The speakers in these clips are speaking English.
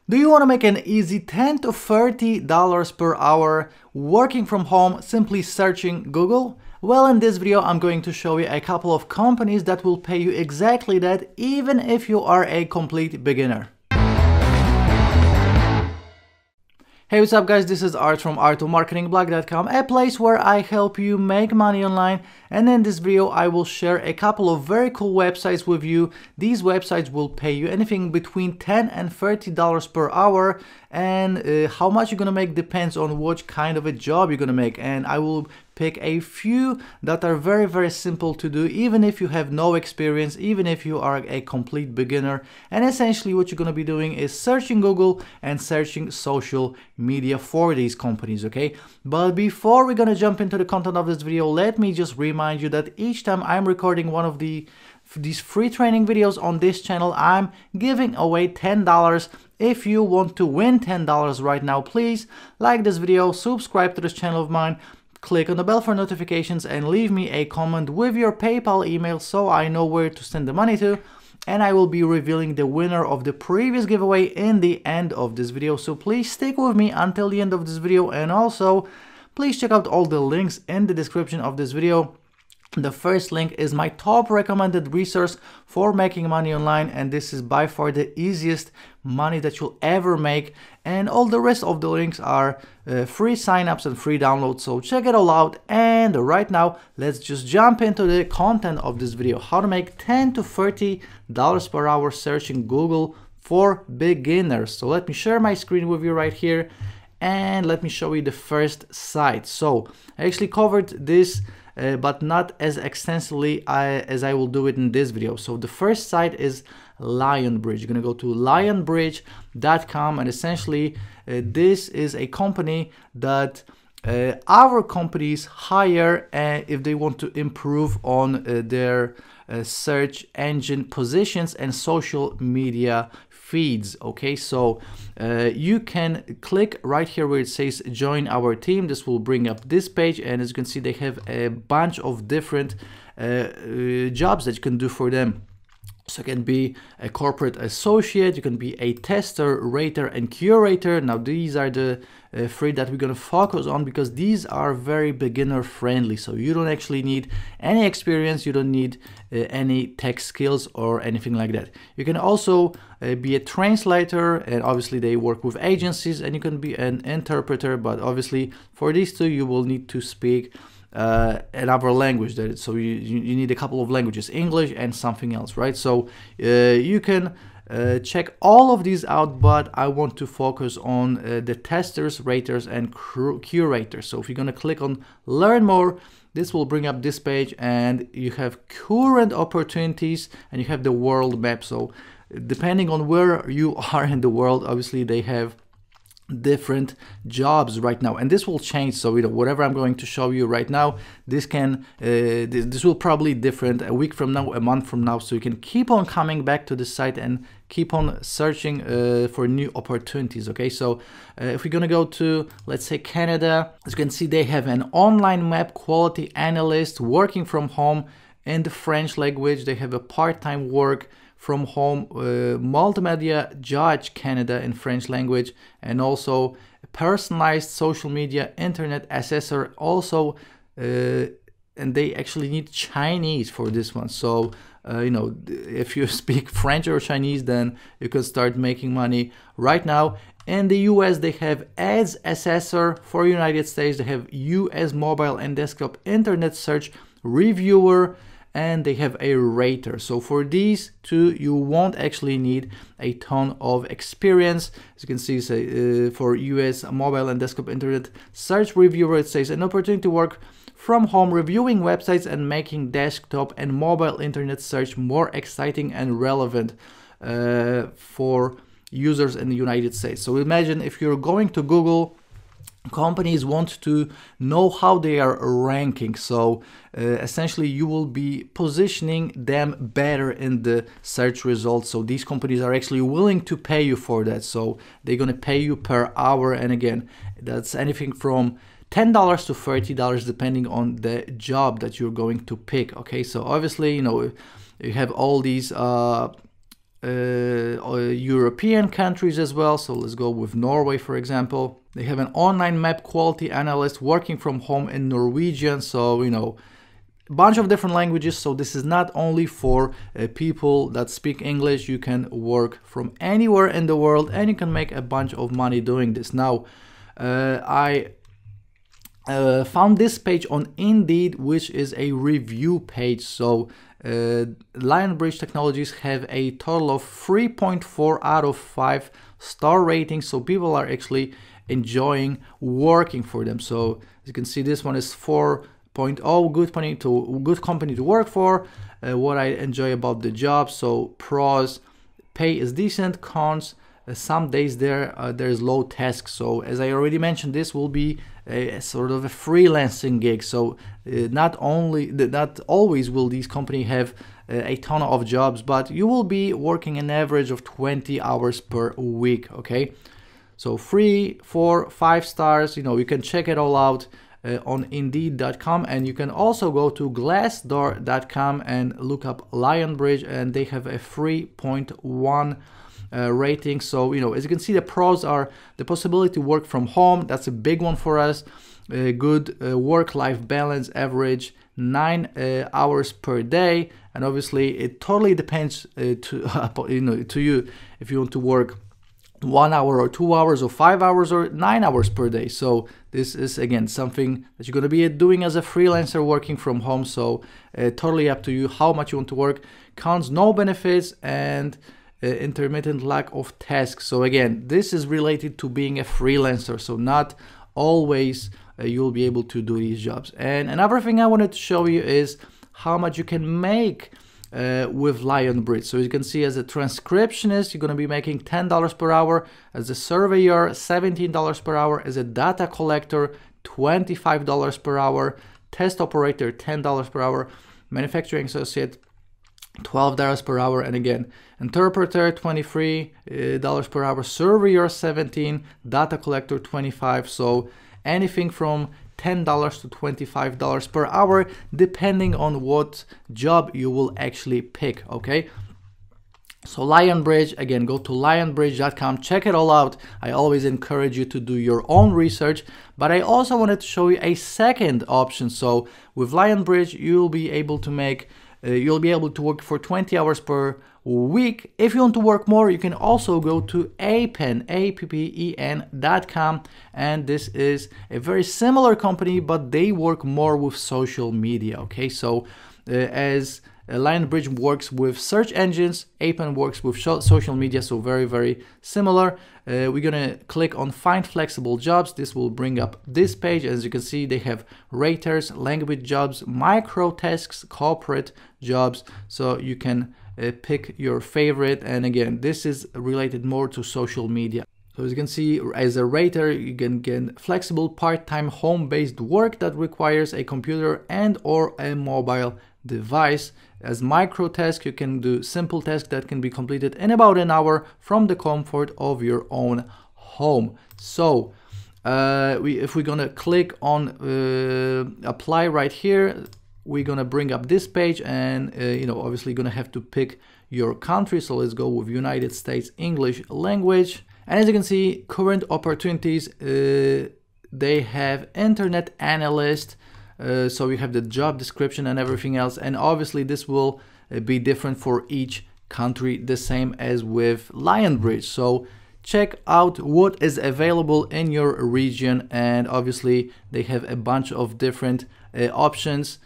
Do you want to make an easy $10 to $30 per hour working from home simply searching Google? Well, in this video I'm going to show you a couple of companies that will pay you exactly that, even if you are a complete beginner. Hey, what's up guys, this is Art from artofmarketingblog.com, a place where I help you make money online. And in this video I will share a couple of very cool websites with you. These websites will pay you anything between $10 and $30 per hour, and how much you're gonna make depends on what kind of a job you're gonna make. And I will pick a few that are very simple to do, even if you have no experience, even if you are a complete beginner. And essentially what you're going to be doing is searching Google and searching social media for these companies, okay? But before we're going to jump into the content of this video, let me just remind you that each time I'm recording one of these free training videos on this channel, I'm giving away $10. If you want to win $10 right now, please like this video, subscribe to this channel of mine, click on the bell for notifications, and leave me a comment with your PayPal email so I know where to send the money to, and I will be revealing the winner of the previous giveaway in the end of this video. So please stick with me until the end of this video, and also please check out all the links in the description of this video. The first link is my top recommended resource for making money online, and this is by far the easiest money that you'll ever make, and all the rest of the links are free signups and free downloads, so check it all out. And right now let's just jump into the content of this video: how to make $10 to $30 per hour searching Google for beginners. So let me share my screen with you right here, and let me show you the first site. So I actually covered this but not as extensively as I will do it in this video. So the first site is Lionbridge. You're gonna go to lionbridge.com, and essentially this is a company that our companies hire if they want to improve on their search engine positions and social media feeds. Okay, so you can click right here where it says join our team. This will bring up this page, and as you can see they have a bunch of different jobs that you can do for them. So you can be a corporate associate, you can be a tester, rater, and curator. Now these are the three that we're going to focus on because these are very beginner friendly. So you don't actually need any experience, you don't need any tech skills or anything like that. You can also be a translator, and obviously they work with agencies, and you can be an interpreter, but obviously for these two you will need to speak another language. So you need a couple of languages, English and something else, right? So you can check all of these out, but I want to focus on the testers, raters, and curators. So if you're gonna click on learn more, this will bring up this page, and you have current opportunities and you have the world map. So depending on where you are in the world, obviously they have different jobs right now, and this will change. So whatever I'm going to show you right now, this will probably different a week from now, a month from now. So you can keep on coming back to the site and keep on searching for new opportunities. Okay, so if we're gonna go to, let's say, Canada, as you can see they have an online map quality analyst working from home in the French language. They have a part-time work from home multimedia judge Canada in French language, and also a personalized social media internet assessor also, and they actually need Chinese for this one. So if you speak French or Chinese, then you can start making money right now. In the US they have ads assessor. For United States they have US mobile and desktop internet search reviewer, and they have a rater. So for these two you won't actually need a ton of experience. As you can see, for US mobile and desktop internet search reviewer, it says an opportunity to work from home reviewing websites and making desktop and mobile internet search more exciting and relevant for users in the United States. So imagine if you're going to Google, companies want to know how they are ranking. So essentially you will be positioning them better in the search results. So these companies are actually willing to pay you for that. So they're going to pay you per hour, and again, that's anything from $10 to $30 depending on the job that you're going to pick. Okay, so obviously you have all these European countries as well. So let's go with Norway, for example. They have an online map quality analyst working from home in Norwegian. So, you know, a bunch of different languages. So this is not only for people that speak English. You can work from anywhere in the world and you can make a bunch of money doing this. Now, I found this page on Indeed, which is a review page. So Lionbridge Technologies have a total of 3.4 out of 5 star ratings. So people are actually enjoying working for them. So as you can see, this one is 4.0, good company to work for. What I enjoy about the job. So pros, pay is decent. Cons, some days there's low tasks. So as I already mentioned, this will be a sort of a freelancing gig. So not always will these companies have a ton of jobs, but you will be working an average of 20 hours per week. Okay, so 3, 4, 5 stars. You know, you can check it all out on Indeed.com, and you can also go to Glassdoor.com and look up Lionbridge, and they have a 3.1 rating. So, you know, as you can see, the pros are the possibility to work from home. That's a big one for us. Good work-life balance, average 9 hours per day, and obviously it totally depends to you if you want to work 1 hour or 2 hours or 5 hours or 9 hours per day. So this is again something that you're going to be doing as a freelancer working from home. So totally up to you how much you want to work. Cons, no benefits, and intermittent lack of tasks. So again, this is related to being a freelancer. So not always you'll be able to do these jobs. And another thing I wanted to show you is how much you can make with Lionbridge. So you can see, as a transcriptionist, you're going to be making $10 per hour. As a surveyor, $17 per hour. As a data collector, $25 per hour. Test operator, $10 per hour. Manufacturing associate, $12 per hour. And again, interpreter, $23 per hour. Surveyor, $17. Data collector, $25. So anything from $10 to $25 per hour, depending on what job you will actually pick. Okay, so Lionbridge, again, go to lionbridge.com, check it all out. I always encourage you to do your own research, but I also wanted to show you a second option. So with Lionbridge, you'll be able to make work for 20 hours per week. If you want to work more, you can also go to appen, appen.com, and this is a very similar company, but they work more with social media. Okay, so as Lionbridge works with search engines, Appen works with social media, so very, very similar. We're gonna click on find flexible jobs. This will bring up this page. As you can see, they have raters, language jobs, micro tasks, corporate jobs, so you can pick your favorite. And again, this is related more to social media. So as you can see, as a rater, you can get flexible part-time home-based work that requires a computer and or a mobile device. As micro task, you can do simple tasks that can be completed in about an hour from the comfort of your own home. So if we're gonna click on apply right here, we're gonna bring up this page, and obviously gonna have to pick your country. So let's go with United States English language. And as you can see, current opportunities, they have internet analyst. So we have the job description and everything else, and obviously this will be different for each country, the same as with Lionbridge. So check out what is available in your region, and obviously they have a bunch of different options.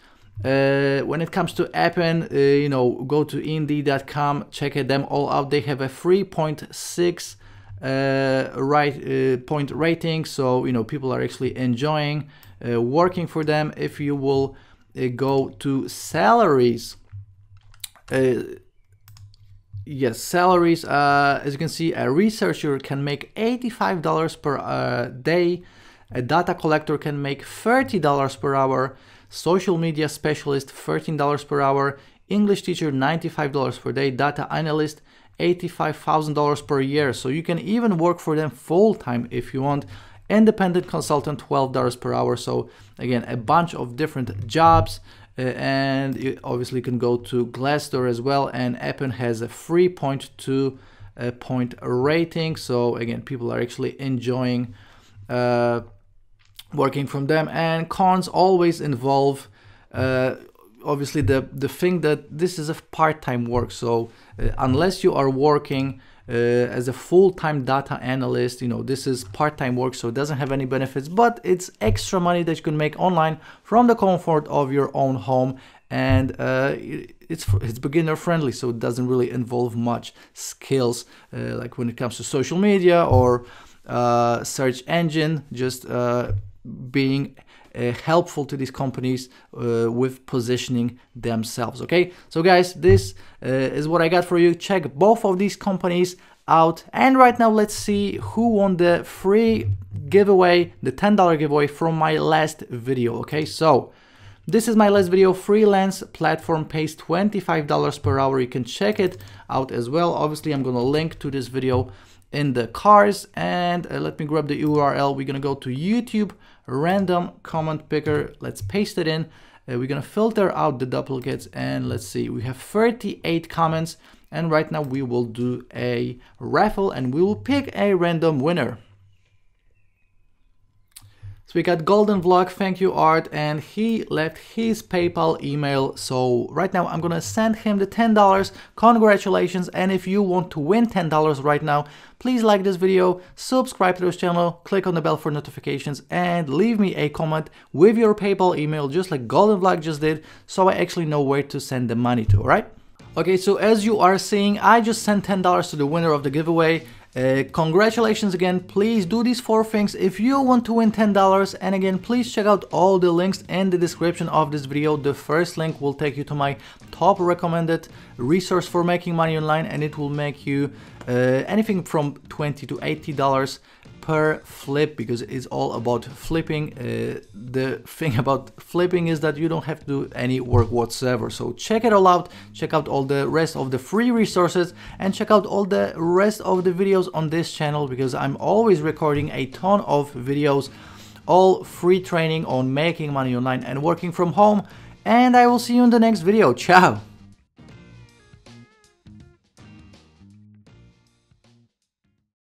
When it comes to Appen, go to Indeed.com, check them all out. They have a 3.6 point rating, so people are actually enjoying working for them. If you will go to salaries, yes, salaries, as you can see, a researcher can make $85 per day, a data collector can make $30 per hour, social media specialist $13 per hour, English teacher $95 per day, data analyst $85,000 per year. So you can even work for them full-time if you want. Independent consultant $12 per hour. So again, a bunch of different jobs. and you obviously can go to Glassdoor as well, and Appen has a 3.2 point rating. So again, people are actually enjoying working from them. And cons always involve obviously the thing that this is a part-time work. So unless you are working as a full-time data analyst, you know, this is part-time work, so it doesn't have any benefits, but it's extra money that you can make online from the comfort of your own home. And it's beginner friendly, so it doesn't really involve much skills like when it comes to social media or search engine, just being helpful to these companies with positioning themselves. Okay, so guys, this is what I got for you. Check both of these companies out, and right now let's see who won the free giveaway, the $10 giveaway from my last video. Okay, so this is my last video. Freelance platform pays $25 per hour. You can check it out as well. Obviously, I'm gonna link to this video in the cards, and let me grab the URL. We're gonna go to YouTube random comment picker. Let's paste it in. We're gonna filter out the duplicates, and let's see, we have 38 comments, and right now we will do a raffle and we will pick a random winner. So we got Golden Vlog, thank you Art, and he left his PayPal email. So right now I'm gonna send him the $10. Congratulations. And if you want to win $10 right now, please like this video, subscribe to this channel, click on the bell for notifications, and leave me a comment with your PayPal email, just like Golden Vlog just did, so I actually know where to send the money to, alright? Okay, so as you are seeing, I just sent $10 to the winner of the giveaway. Congratulations again. Please do these 4 things if you want to win $10. And again, please check out all the links in the description of this video. The first link will take you to my top recommended resource for making money online, and it will make you anything from $20 to $80 per flip, because it's all about flipping. The thing about flipping is that you don't have to do any work whatsoever. So check it all out, check out all the rest of the free resources, and check out all the rest of the videos on this channel, because I'm always recording a ton of videos, all free training on making money online and working from home. And I will see you in the next video. Ciao!